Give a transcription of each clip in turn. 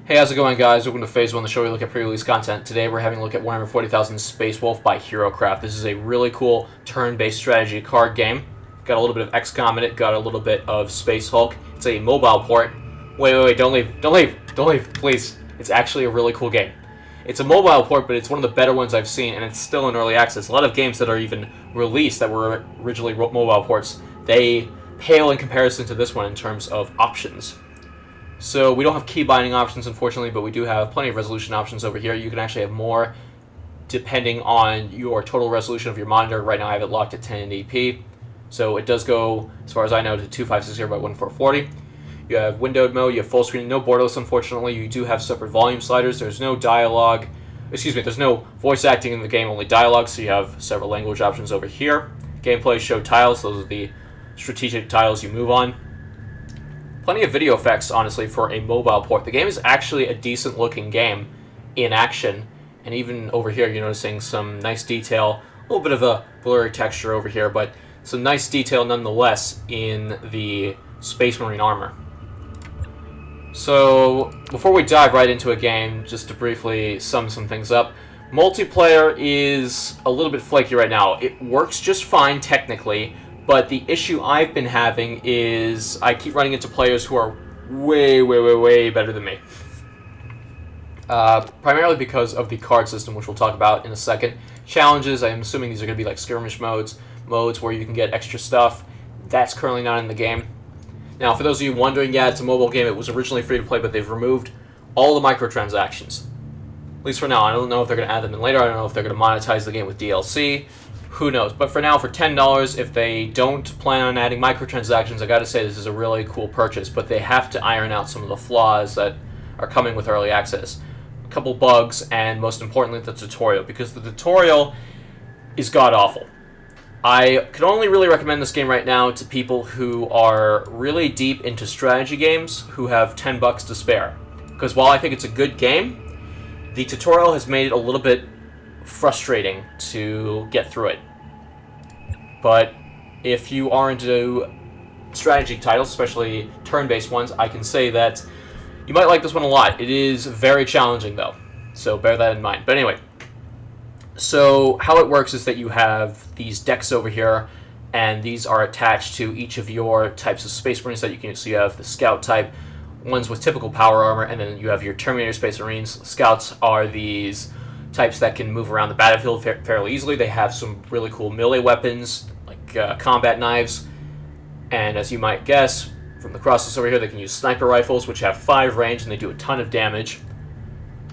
Hey, how's it going, guys? Welcome to Phase 1, the show where we look at pre-release content. Today we're having a look at Warhammer 40,000 Space Wolf by HeroCraft. This is a really cool turn-based strategy card game. Got a little bit of XCOM in it, got a little bit of Space Hulk. It's a mobile port. Wait, don't leave, please. It's actually a really cool game. It's a mobile port, but it's one of the better ones I've seen, and it's still in early access. A lot of games that are even released that were originally mobile ports, they pale in comparison to this one in terms of options. So we don't have key binding options, unfortunately, but we do have plenty of resolution options over here. You can actually have more depending on your total resolution of your monitor. Right now I have it locked at 1080p. So it does go, as far as I know, to 2560 by 1440. You have windowed mode, you have full screen, no borderless, unfortunately. You do have separate volume sliders. There's no dialogue, there's no voice acting in the game, only dialogue, so you have several language options over here. Gameplay show tiles, those are the strategic tiles you move on. Plenty of video effects, honestly, for a mobile port. The game is actually a decent-looking game in action, and even over here you're noticing some nice detail, a little bit of a blurry texture over here, but some nice detail nonetheless in the Space Marine armor. So, before we dive right into a game, just to briefly sum some things up, multiplayer is a little bit flaky right now. It works just fine technically, but the issue I've been having is I keep running into players who are way better than me. Primarily because of the card system, which we'll talk about in a second. Challenges, I'm assuming these are going to be like skirmish modes where you can get extra stuff. That's currently not in the game. Now, for those of you wondering, yeah, it's a mobile game. It was originally free to play, but they've removed all the microtransactions. At least for now. I don't know if they're going to add them in later. I don't know if they're going to monetize the game with DLC. Who knows? But for now, for $10, if they don't plan on adding microtransactions, I gotta say this is a really cool purchase, but they have to iron out some of the flaws that are coming with early access. A couple bugs, and most importantly, the tutorial, because the tutorial is god-awful. I could only really recommend this game right now to people who are really deep into strategy games, who have $10 to spare. Because while I think it's a good game, the tutorial has made it a little bit frustrating to get through it. But if you are into strategy titles, especially turn-based ones, I can say that you might like this one a lot. It is very challenging, though, so bear that in mind. But anyway, so how it works is that you have these decks over here, and these are attached to each of your types of Space Marines that you can. So you have the Scout type, ones with typical power armor, and then you have your Terminator Space Marines. Scouts are these types that can move around the battlefield fairly easily. They have some really cool melee weapons, like combat knives, and as you might guess from the crosses over here, they can use sniper rifles, which have 5 range, and they do a ton of damage.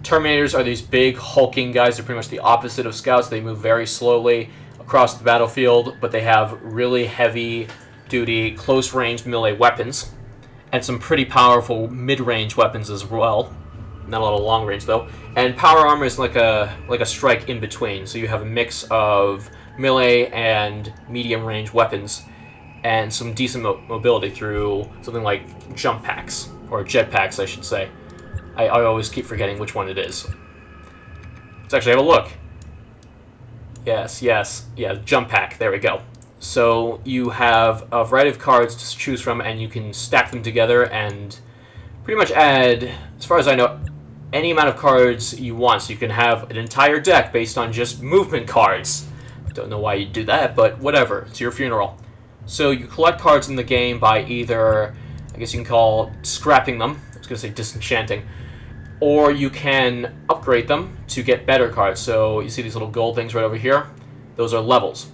Terminators are these big, hulking guys. They're pretty much the opposite of Scouts. They move very slowly across the battlefield, but they have really heavy-duty, close-range melee weapons, and some pretty powerful mid-range weapons as well. Not a lot of long range though. And power armor is like a strike in between. So you have a mix of melee and medium range weapons, and some decent mobility through something like jump packs, or jet packs, I should say. I always keep forgetting which one it is. Let's actually have a look. Yes, yeah, jump pack. There we go. So you have a variety of cards to choose from, and you can stack them together and pretty much add, as far as I know, any amount of cards you want. So you can have an entire deck based on just movement cards. Don't know why you'd do that, but whatever. It's your funeral. So you collect cards in the game by either, I guess you can call scrapping them. I was going to say disenchanting. Or you can upgrade them to get better cards. So you see these little gold things right over here? Those are levels.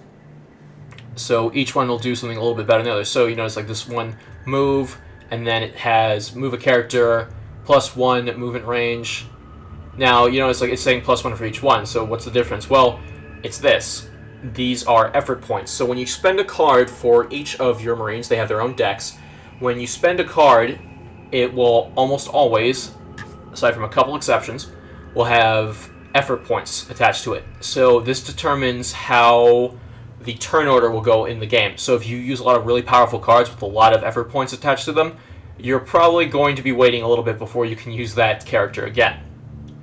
So each one will do something a little bit better than the other. So you notice like this one, move, and then it has move a character, +1 movement range. Now, you notice like it's saying +1 for each one, so what's the difference? Well, it's this. These are effort points. So when you spend a card for each of your Marines, they have their own decks. When you spend a card, it will almost always, aside from a couple exceptions, will have effort points attached to it. So this determines how the turn order will go in the game. So if you use a lot of really powerful cards with a lot of effort points attached to them, you're probably going to be waiting a little bit before you can use that character again.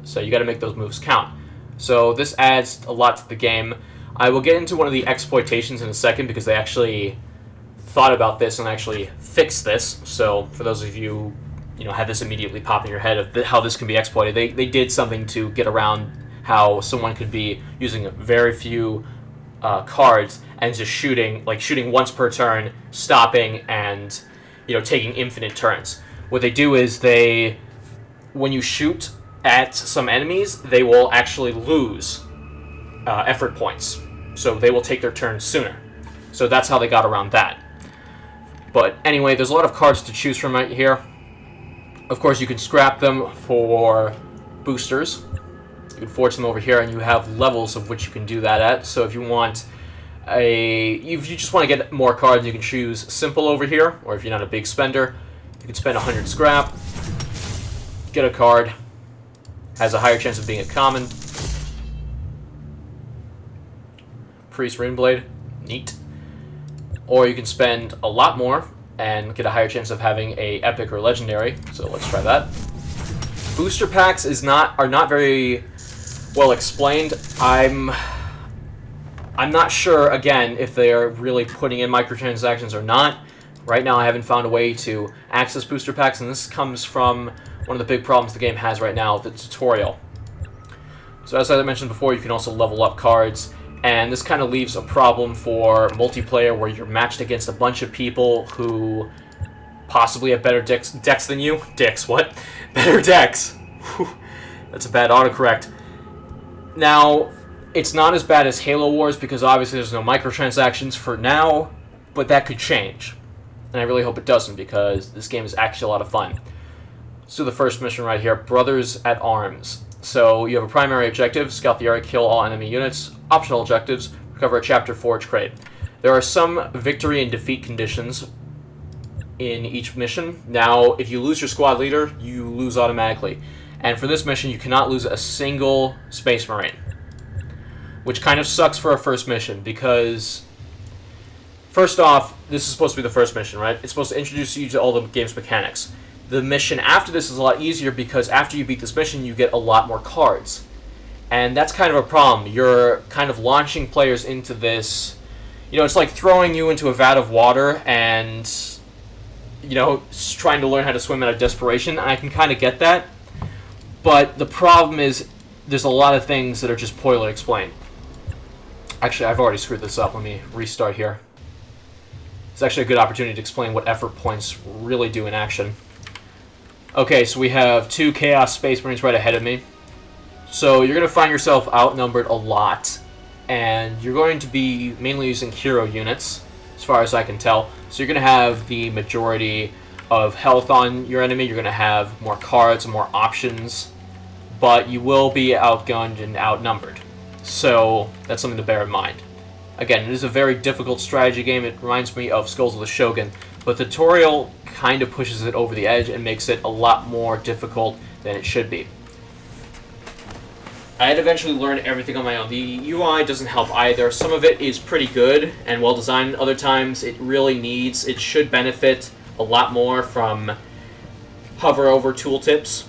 So you got to make those moves count. So this adds a lot to the game. I will get into one of the exploitations in a second because they actually thought about this and actually fixed this. So for those of you have this immediately pop in your head of how this can be exploited. They did something to get around how someone could be using very few cards and just shooting once per turn, stopping, and taking infinite turns. What they do is when you shoot at some enemies, they will actually lose effort points. So they will take their turn sooner. So that's how they got around that. But anyway, there's a lot of cards to choose from right here. Of course, you can scrap them for boosters. You can forge them over here, and you have levels of which you can do that at. So if you just want to get more cards, you can choose simple over here, or if you're not a big spender, you can spend 100 scrap, get a card, has a higher chance of being a common. Priest Runeblade, neat. Or you can spend a lot more and get a higher chance of having a epic or legendary. So let's try that. Booster packs are not very well explained. I'm not sure, again, if they are really putting in microtransactions or not. Right now I haven't found a way to access booster packs, and this comes from one of the big problems the game has right now, the tutorial. So as I mentioned before, you can also level up cards, and this kind of leaves a problem for multiplayer where you're matched against a bunch of people who possibly have better decks than you. Dicks, what? Better decks. Whew. That's a bad autocorrect. Now, it's not as bad as Halo Wars because obviously there's no microtransactions for now, but that could change. And I really hope it doesn't because this game is actually a lot of fun. So the first mission right here, Brothers at Arms. So you have a primary objective, scout the area, kill all enemy units. Optional objectives, recover a Chapter Forge crate. There are some victory and defeat conditions in each mission. Now, if you lose your squad leader, you lose automatically. And for this mission, you cannot lose a single Space Marine. Which kind of sucks for a first mission, because first off, this is supposed to be the first mission, right? It's supposed to introduce you to all the game's mechanics. The mission after this is a lot easier because after you beat this mission, you get a lot more cards. And that's kind of a problem. You're kind of launching players into this, it's like throwing you into a vat of water and, trying to learn how to swim out of desperation. And I can kind of get that. But the problem is there's a lot of things that are just poorly explained. Actually, I've already screwed this up. Let me restart here. It's actually a good opportunity to explain what effort points really do in action. Okay, so we have 2 Chaos Space Marines right ahead of me. So you're going to find yourself outnumbered a lot, and you're going to be mainly using hero units, as far as I can tell. So you're going to have the majority of health on your enemy, you're going to have more cards and more options, but you will be outgunned and outnumbered. So that's something to bear in mind. Again, it is a very difficult strategy game. It reminds me of Skulls of the Shogun, but the tutorial kind of pushes it over the edge and makes it a lot more difficult than it should be. I had to eventually learn everything on my own. The UI doesn't help either. Some of it is pretty good and well designed. Other times it should benefit a lot more from hover over tooltips.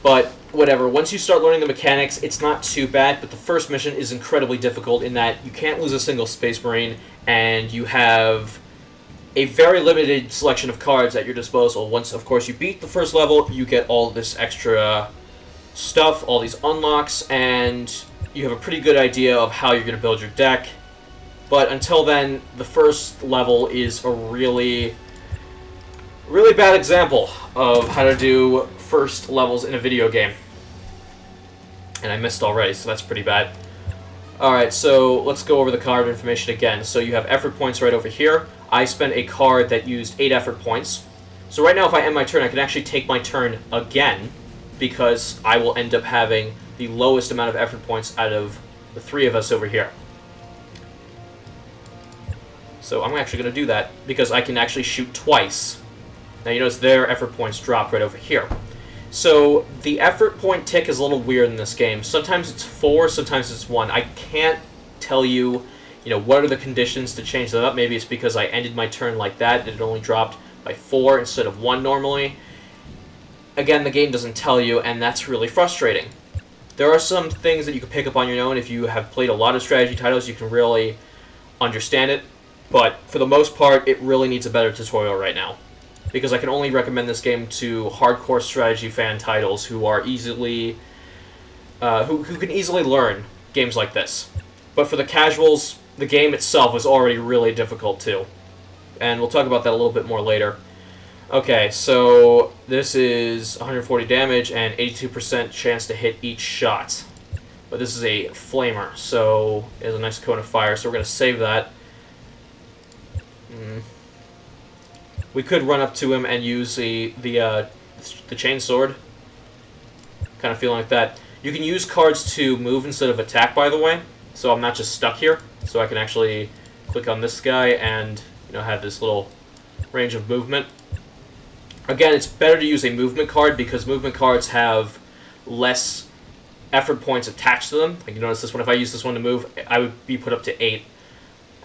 But whatever, once you start learning the mechanics, it's not too bad, but the first mission is incredibly difficult in that you can't lose a single Space Marine, and you have a very limited selection of cards at your disposal. Once, of course, you beat the first level, you get all this extra stuff, all these unlocks, and you have a pretty good idea of how you're going to build your deck. But until then, the first level is a really bad example of how to do first levels in a video game. And I missed already, so that's pretty bad. Alright, so let's go over the card information again. So you have effort points right over here. I spent a card that used 8 effort points. So right now, if I end my turn, I can actually take my turn again, because I will end up having the lowest amount of effort points out of the 3 of us over here. So I'm actually going to do that, because I can actually shoot twice. Now you notice their effort points drop right over here. So the effort point tick is a little weird in this game. Sometimes it's 4, sometimes it's 1. I can't tell you, what are the conditions to change that up. Maybe it's because I ended my turn like that it only dropped by 4 instead of 1 normally. Again, the game doesn't tell you, and that's really frustrating. There are some things that you can pick up on your own. If you have played a lot of strategy titles, you can really understand it. But for the most part, it really needs a better tutorial right now, because I can only recommend this game to hardcore strategy fan titles who are easily who can easily learn games like this. But for the casuals, the game itself was already really difficult too, and we'll talk about that a little bit more later. Okay, so this is 140 damage and 82% chance to hit each shot. But this is a flamer, so it has a nice cone of fire, so we're going to save that. We could run up to him and use the chain sword. Kind of feeling like that. You can use cards to move instead of attack, by the way, so I'm not just stuck here. So I can actually click on this guy and have this little range of movement. Again, it's better to use a movement card because movement cards have less effort points attached to them. Like you notice this one, if I use this one to move, I would be put up to 8.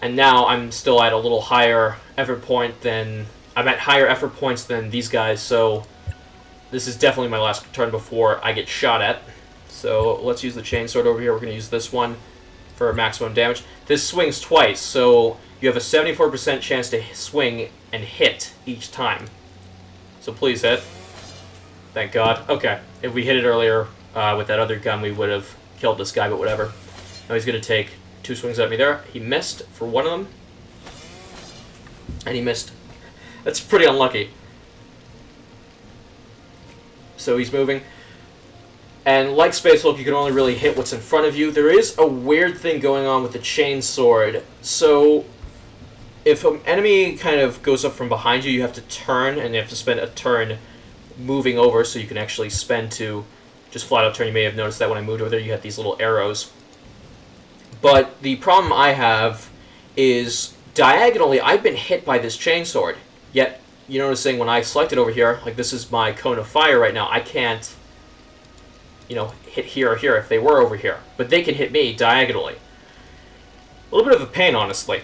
And now I'm still at a little higher effort point than... I'm at higher effort points than these guys, so this is definitely my last turn before I get shot at. So let's use the chainsword over here. We're going to use this one for maximum damage. This swings twice, so you have a 74% chance to swing and hit each time. So please hit. Thank God. Okay. If we hit it earlier with that other gun, we would have killed this guy, but whatever. Now he's going to take 2 swings at me there. He missed for one of them. And he missed. That's pretty unlucky. So he's moving. And like Space Hulk, you can only really hit what's in front of you. There is a weird thing going on with the chain sword. So if an enemy kind of goes up from behind you, you have to turn, and you have to spend a turn moving over so you can actually spend to just flat out turn. You may have noticed that when I moved over there, you had these little arrows. But the problem I have is diagonally, I've been hit by this chainsword. Yet, you're noticing when I select it over here, like this is my cone of fire right now, I can't, hit here or here if they were over here. But they can hit me diagonally. A little bit of a pain, honestly.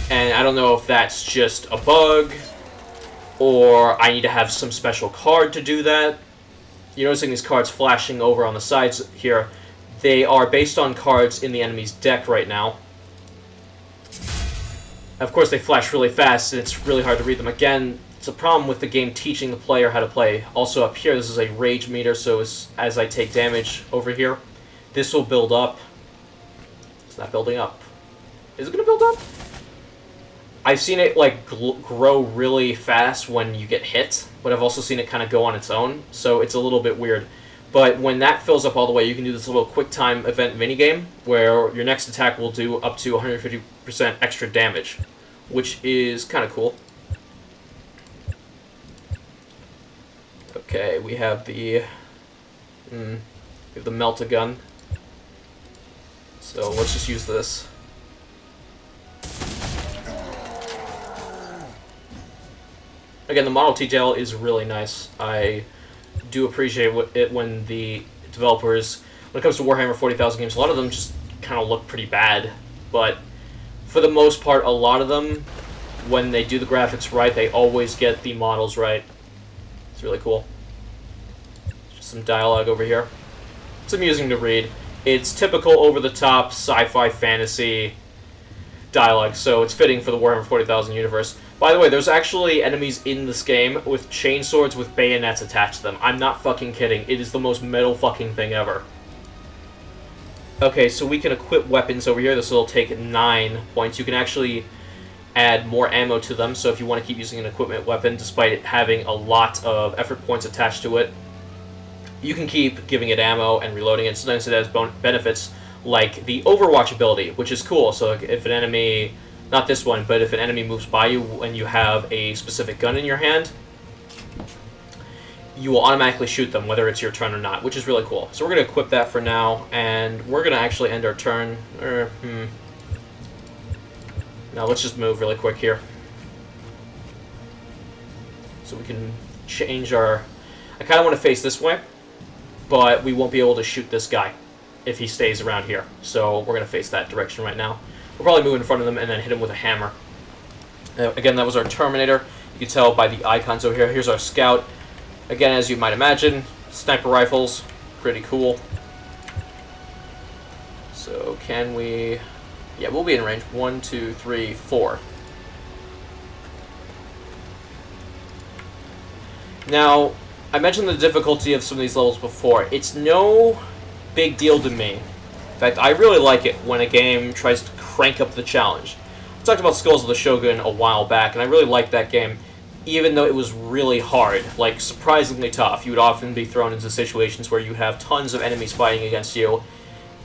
And I don't know if that's just a bug, or I need to have some special card to do that. You're noticing these cards flashing over on the sides here. They are based on cards in the enemy's deck right now. Of course, they flash really fast, and it's really hard to read them. Again, it's a problem with the game teaching the player how to play. Also up here, this is a rage meter, so as I take damage over here, this will build up. It's not building up. Is it going to build up? I've seen it like grow really fast when you get hit, but I've also seen it kind of go on its own, so it's a little bit weird. But when that fills up all the way, you can do this little quick time event minigame where your next attack will do up to 150% extra damage, which is kind of cool. Okay, we have the melt-a-gun. So let's just use this. Again, the model detail is really nice. I do appreciate it when the developers, when it comes to Warhammer 40,000 games, a lot of them just kind of look pretty bad. But for the most part, a lot of them, when they do the graphics right, they always get the models right. It's really cool. Just some dialogue over here. It's amusing to read. It's typical over-the-top sci-fi fantasy dialogue, so it's fitting for the Warhammer 40,000 universe. By the way, there's actually enemies in this game with chainswords with bayonets attached to them. I'm not fucking kidding. It is the most metal fucking thing ever. Okay, so we can equip weapons over here. This will take 9 points. You can actually add more ammo to them, so if you want to keep using an equipment weapon, despite it having a lot of effort points attached to it, you can keep giving it ammo and reloading it. Sometimes it has benefits like the Overwatch ability, which is cool. So if an enemy... Not this one, but if an enemy moves by you and you have a specific gun in your hand, you will automatically shoot them, whether it's your turn or not, which is really cool. So we're going to equip that for now, and we're going to actually end our turn. Now let's just move really quick here. So we can change our... I kind of want to face this way, but we won't be able to shoot this guy if he stays around here. So we're going to face that direction right now. We'll probably move in front of them and then hit him with a hammer. Again, that was our Terminator. You can tell by the icons over here. Here's our Scout. Again, as you might imagine, sniper rifles, pretty cool. So can we Yeah, we'll be in range. 1, 2, 3, 4. Now, I mentioned the difficulty of some of these levels before. It's no big deal to me. In fact, I really like it when a game tries to crank up the challenge. I talked about Skulls of the Shogun a while back, and I really liked that game, even though it was really hard, like surprisingly tough. You would often be thrown into situations where you have tons of enemies fighting against you,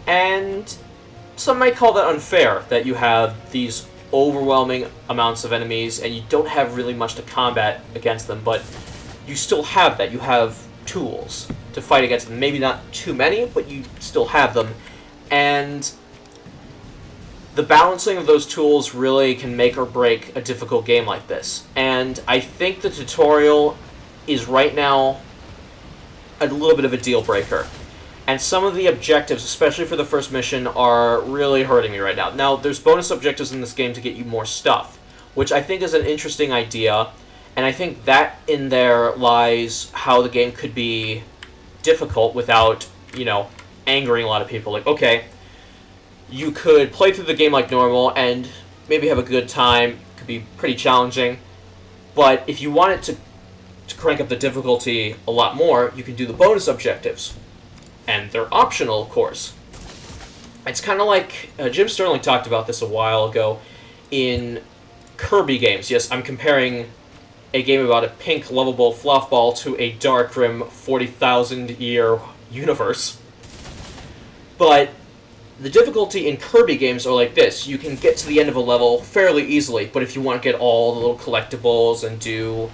and some might call that unfair, that you have these overwhelming amounts of enemies and you don't have really much to combat against them, but you still have that. You have tools to fight against them. Maybe not too many, but you still have them. And the balancing of those tools really can make or break a difficult game like this. And I think the tutorial is right now a little bit of a deal breaker. And some of the objectives, especially for the first mission, are really hurting me right now. Now, there's bonus objectives in this game to get you more stuff, which I think is an interesting idea. And I think that in there lies how the game could be difficult without, you know, angering a lot of people. Like, okay, you could play through the game like normal and maybe have a good time. It could be pretty challenging. But if you want it to crank up the difficulty a lot more, you can do the bonus objectives. And they're optional, of course. It's kind of like, Jim Sterling talked about this a while ago in Kirby games. Yes, I'm comparing a game about a pink, lovable fluff ball to a Darkrim 40,000-year universe. But the difficulty in Kirby games are like this. You can get to the end of a level fairly easily, but if you want to get all the little collectibles and do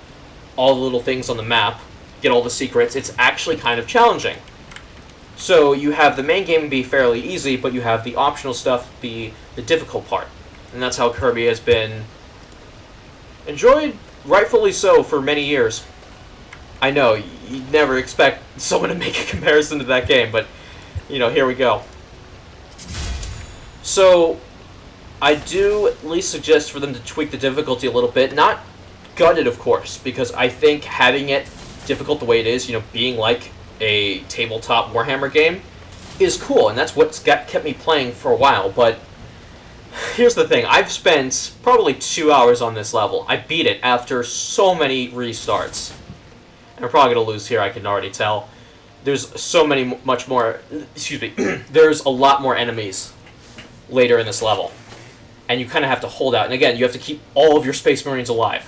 all the little things on the map, get all the secrets, it's actually kind of challenging. So you have the main game be fairly easy, but you have the optional stuff be the difficult part. And that's how Kirby has been enjoyed, rightfully so, for many years. I know, you'd never expect someone to make a comparison to that game, but, you know, here we go. So, I do at least suggest for them to tweak the difficulty a little bit. Not gut it, of course, because I think having it difficult the way it is, you know, being like a tabletop Warhammer game, is cool, and that's what's kept me playing for a while. But here's the thing, I've spent probably 2 hours on this level. I beat it after so many restarts. And I'm probably going to lose here, I can already tell. There's so many, much more, excuse me, there's a lot more enemies later in this level. And you kind of have to hold out. And again, you have to keep all of your Space Marines alive.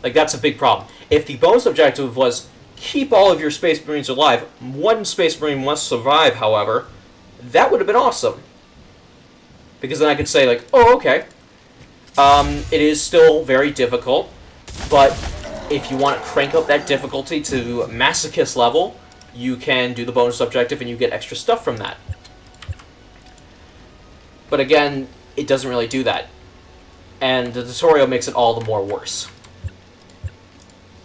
Like, that's a big problem. If the bonus objective was keep all of your Space Marines alive, one Space Marine must survive, however, that would have been awesome. Because then I could say, like, oh, okay, it is still very difficult, but if you want to crank up that difficulty to masochist level, you can do the bonus objective and you get extra stuff from that. But again, it doesn't really do that. And the tutorial makes it all the more worse.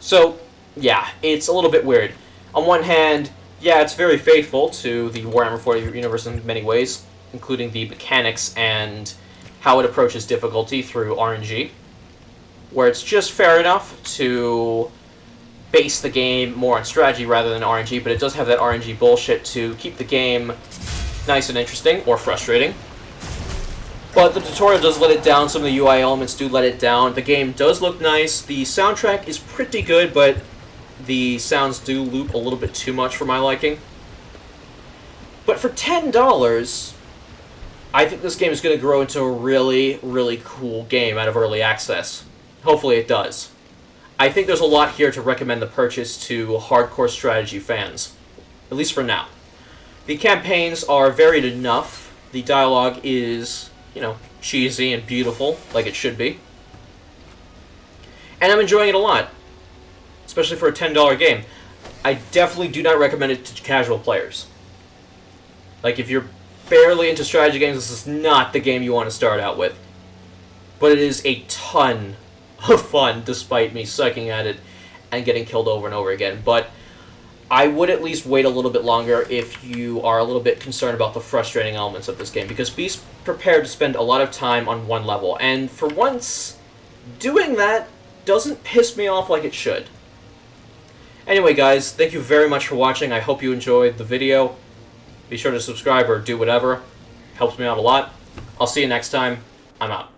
So, yeah, it's a little bit weird. On one hand, yeah, it's very faithful to the Warhammer 40k universe in many ways, including the mechanics and how it approaches difficulty through RNG, where it's just fair enough to base the game more on strategy rather than RNG, but it does have that RNG bullshit to keep the game nice and interesting, or frustrating. But the tutorial does let it down, some of the UI elements do let it down. The game does look nice, the soundtrack is pretty good, but the sounds do loop a little bit too much for my liking. But for $10, I think this game is going to grow into a really, really cool game out of early access. Hopefully it does. I think there's a lot here to recommend the purchase to hardcore strategy fans, at least for now. The campaigns are varied enough. The dialogue is, you know, cheesy and beautiful, like it should be. And I'm enjoying it a lot, especially for a $10 game. I definitely do not recommend it to casual players. Like, if you're barely into strategy games, this is not the game you want to start out with. But it is a ton of fun, despite me sucking at it and getting killed over and over again. But I would at least wait a little bit longer if you are a little bit concerned about the frustrating elements of this game, because be prepared to spend a lot of time on one level. And for once, doing that doesn't piss me off like it should. Anyway, guys, thank you very much for watching. I hope you enjoyed the video. Be sure to subscribe or do whatever. Helps me out a lot. I'll see you next time. I'm out.